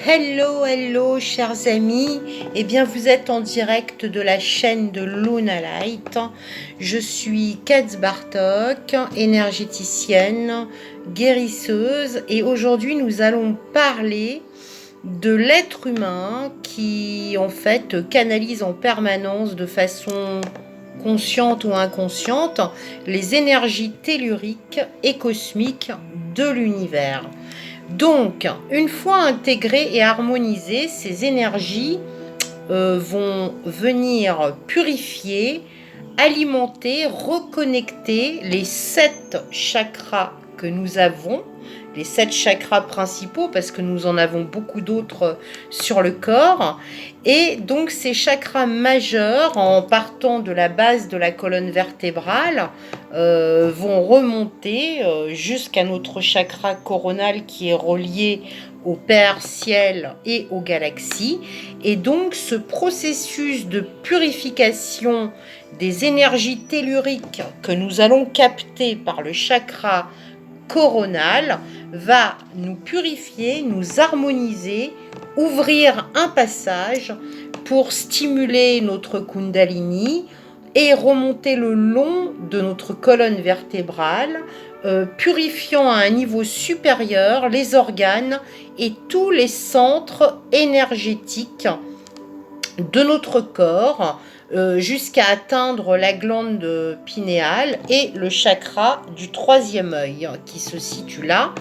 Hello, hello, chers amis. Eh bien, vous êtes en direct de la chaîne de Luna Light. Je suis Katz Bartok, énergéticienne, guérisseuse, et aujourd'hui, nous allons parler de l'être humain qui, en fait, canalise en permanence de façon consciente ou inconsciente les énergies telluriques et cosmiques de l'univers. Donc, une fois intégrées et harmonisées, ces énergies vont venir purifier, alimenter, reconnecter les 7 chakras que nous avons, les 7 chakras principaux, parce que nous en avons beaucoup d'autres sur le corps. Et donc ces chakras majeurs, en partant de la base de la colonne vertébrale, vont remonter jusqu'à notre chakra coronal qui est relié au Père Ciel et aux galaxies. Et donc ce processus de purification des énergies telluriques que nous allons capter par le chakra coronal va nous purifier, nous harmoniser, ouvrir un passage pour stimuler notre Kundalini et remonter le long de notre colonne vertébrale, purifiant à un niveau supérieur les organes et tous les centres énergétiques de notre corps, jusqu'à atteindre la glande pinéale et le chakra du 3e œil qui se situe là.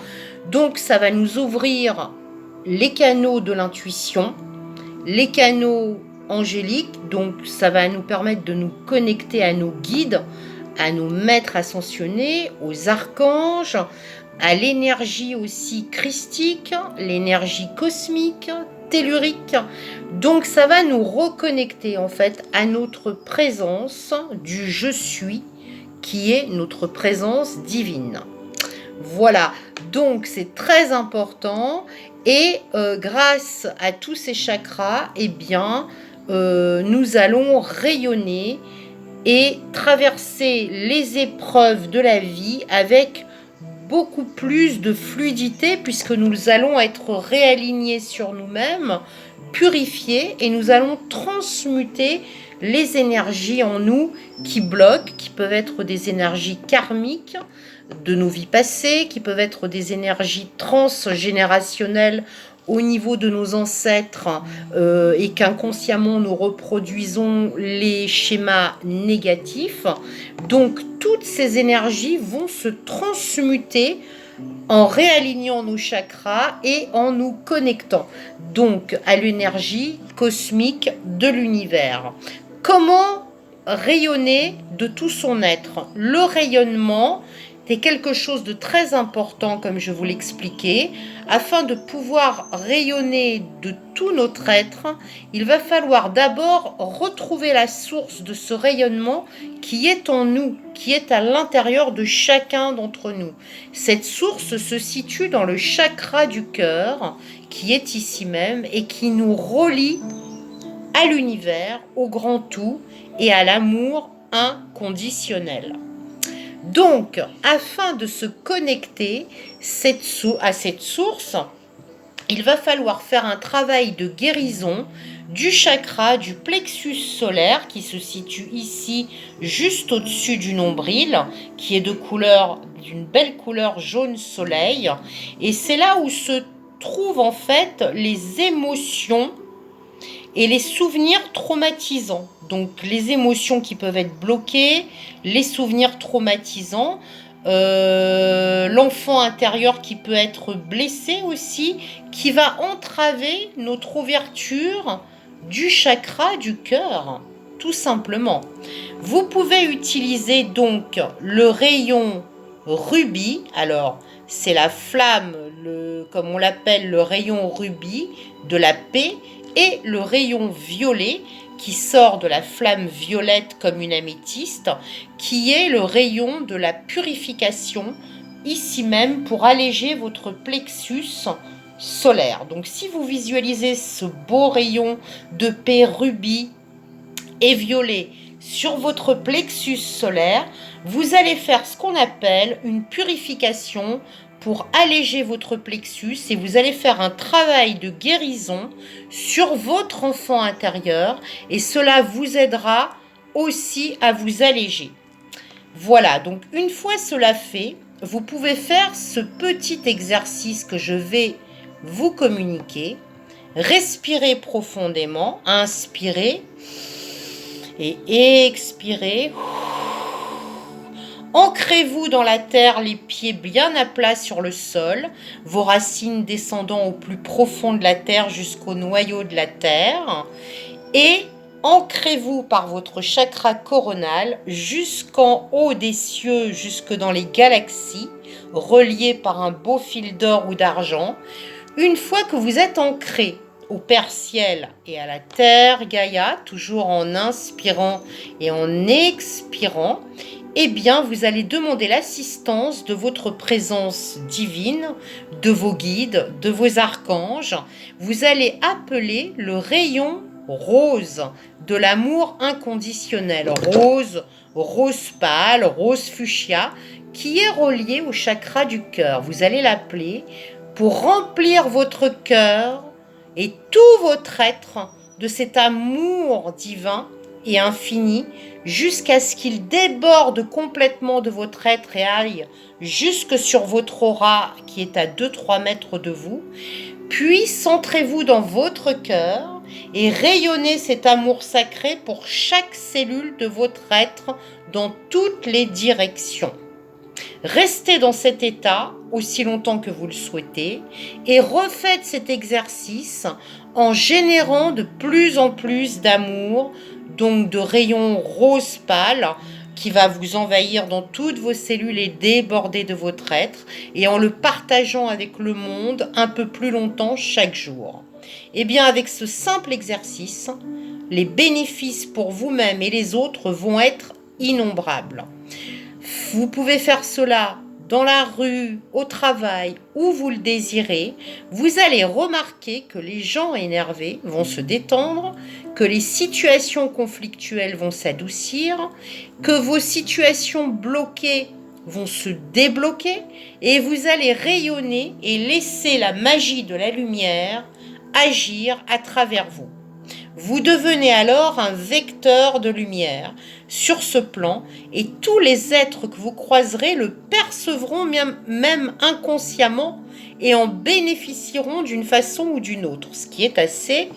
Donc ça va nous ouvrir les canaux de l'intuition, les canaux angéliques, donc ça va nous permettre de nous connecter à nos guides, à nos maîtres ascensionnés, aux archanges, à l'énergie aussi christique, l'énergie cosmique, tellurique. Donc ça va nous reconnecter en fait à notre présence du je suis, qui est notre présence divine. Voilà, donc c'est très important, et grâce à tous ces chakras, eh bien, nous allons rayonner et traverser les épreuves de la vie avec beaucoup plus de fluidité, puisque nous allons être réalignés sur nous-mêmes, purifiés, et nous allons transmuter les énergies en nous qui bloquent, qui peuvent être des énergies karmiques de nos vies passées, qui peuvent être des énergies transgénérationnelles au niveau de nos ancêtres, et qu'inconsciemment nous reproduisons les schémas négatifs. Donc toutes ces énergies vont se transmuter en réalignant nos chakras et en nous connectant donc à l'énergie cosmique de l'univers. Comment rayonner de tout son être? Le rayonnement est quelque chose de très important, comme je vous l'expliquais. Afin de pouvoir rayonner de tout notre être, il va falloir d'abord retrouver la source de ce rayonnement qui est en nous, qui est à l'intérieur de chacun d'entre nous. Cette source se situe dans le chakra du cœur, qui est ici même, et qui nous relie à l'univers, au grand tout et à l'amour inconditionnel. Donc, afin de se connecter à cette source, il va falloir faire un travail de guérison du chakra du plexus solaire qui se situe ici, juste au-dessus du nombril, qui est d'une belle couleur jaune soleil. Et c'est là où se trouvent en fait les émotions et les souvenirs traumatisants. Donc les émotions qui peuvent être bloquées, les souvenirs traumatisants, l'enfant intérieur qui peut être blessé aussi, qui va entraver notre ouverture du chakra du cœur, tout simplement. Vous pouvez utiliser donc le rayon rubis. Alors c'est la flamme, comme on l'appelle, le rayon rubis de la paix, et le rayon violet qui sort de la flamme violette comme une améthyste, qui est le rayon de la purification, ici même pour alléger votre plexus solaire. Donc si vous visualisez ce beau rayon de paix rubis et violet sur votre plexus solaire, vous allez faire ce qu'on appelle une purification pour alléger votre plexus et vous allez faire un travail de guérison sur votre enfant intérieur et cela vous aidera aussi à vous alléger. Voilà, donc une fois cela fait, vous pouvez faire ce petit exercice que je vais vous communiquer. Respirez profondément, inspirez et expirez. Ancrez-vous dans la terre, les pieds bien à plat sur le sol, vos racines descendant au plus profond de la terre jusqu'au noyau de la terre. Et ancrez-vous par votre chakra coronal jusqu'en haut des cieux, jusque dans les galaxies, reliés par un beau fil d'or ou d'argent. Une fois que vous êtes ancré au Père Ciel et à la Terre Gaïa, toujours en inspirant et en expirant, eh bien, vous allez demander l'assistance de votre présence divine, de vos guides, de vos archanges. Vous allez appeler le rayon rose de l'amour inconditionnel. Rose, rose pâle, rose fuchsia, qui est relié au chakra du cœur. Vous allez l'appeler pour remplir votre cœur et tout votre être de cet amour divin et infini, jusqu'à ce qu'il déborde complètement de votre être et aille jusque sur votre aura qui est à 2-3 mètres de vous. Puis centrez-vous dans votre cœur et rayonnez cet amour sacré pour chaque cellule de votre être dans toutes les directions. Restez dans cet état aussi longtemps que vous le souhaitez et refaites cet exercice en générant de plus en plus d'amour, donc de rayons rose pâle qui va vous envahir dans toutes vos cellules et déborder de votre être et en le partageant avec le monde un peu plus longtemps chaque jour. Et bien avec ce simple exercice, les bénéfices pour vous-même et les autres vont être innombrables. Vous pouvez faire cela dans la rue, au travail, où vous le désirez. Vous allez remarquer que les gens énervés vont se détendre, que les situations conflictuelles vont s'adoucir, que vos situations bloquées vont se débloquer et vous allez rayonner et laisser la magie de la lumière agir à travers vous. Vous devenez alors un vecteur de lumière sur ce plan et tous les êtres que vous croiserez le percevront même inconsciemment et en bénéficieront d'une façon ou d'une autre, ce qui est assez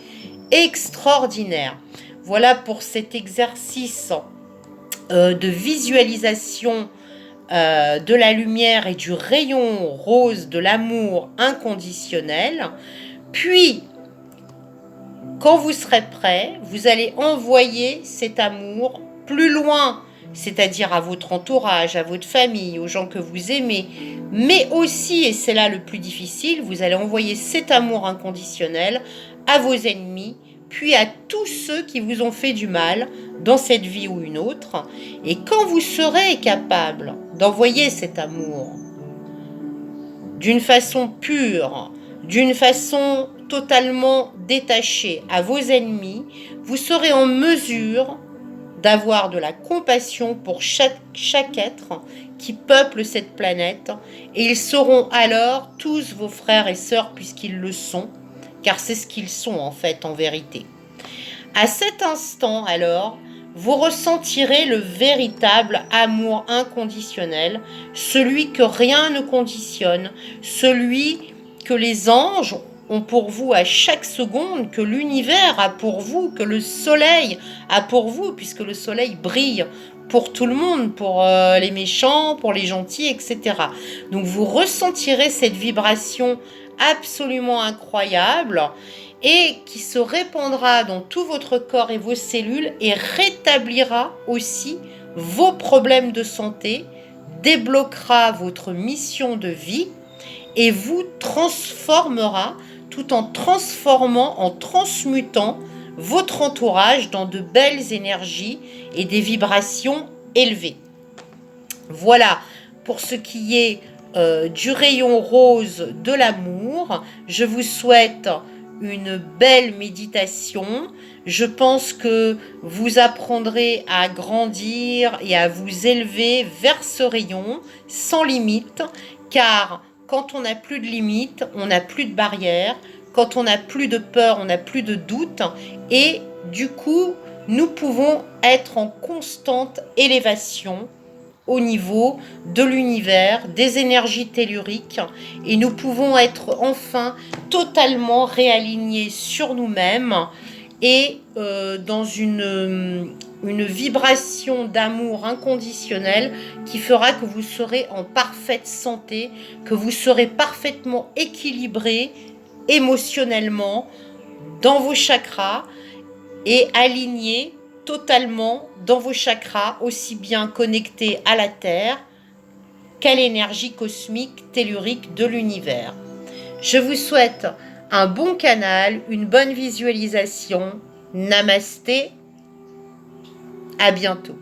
extraordinaire. Voilà pour cet exercice de visualisation de la lumière et du rayon rose de l'amour inconditionnel. Puis, quand vous serez prêt, vous allez envoyer cet amour plus loin, c'est-à-dire à votre entourage, à votre famille, aux gens que vous aimez, mais aussi, et c'est là le plus difficile, vous allez envoyer cet amour inconditionnel à vos ennemis, puis à tous ceux qui vous ont fait du mal dans cette vie ou une autre. Et quand vous serez capable d'envoyer cet amour d'une façon pure, d'une façon totalement détachée à vos ennemis, vous serez en mesure d'avoir de la compassion pour chaque être qui peuple cette planète, et ils seront alors tous vos frères et sœurs puisqu'ils le sont, car c'est ce qu'ils sont en fait en vérité. À cet instant alors, vous ressentirez le véritable amour inconditionnel, celui que rien ne conditionne, celui que les anges ont pour vous à chaque seconde, que l'univers a pour vous, que le soleil a pour vous, puisque le soleil brille pour tout le monde, pour les méchants, pour les gentils, etc. Donc vous ressentirez cette vibration absolument incroyable et qui se répandra dans tout votre corps et vos cellules et rétablira aussi vos problèmes de santé, débloquera votre mission de vie et vous transformera tout en transformant, en transmutant votre entourage dans de belles énergies et des vibrations élevées. Voilà pour ce qui est du rayon rose de l'amour. Je vous souhaite une belle méditation. Je pense que vous apprendrez à grandir et à vous élever vers ce rayon sans limite, car quand on n'a plus de limites, on n'a plus de barrières, quand on n'a plus de peur, on n'a plus de doute, et du coup, nous pouvons être en constante élévation au niveau de l'univers, des énergies telluriques, et nous pouvons être enfin totalement réalignés sur nous-mêmes et dans une vibration d'amour inconditionnel qui fera que vous serez en parfaite santé, que vous serez parfaitement équilibré émotionnellement dans vos chakras et aligné totalement dans vos chakras, aussi bien connectés à la Terre qu'à l'énergie cosmique tellurique de l'univers. Je vous souhaite un bon canal, une bonne visualisation. Namasté, à bientôt.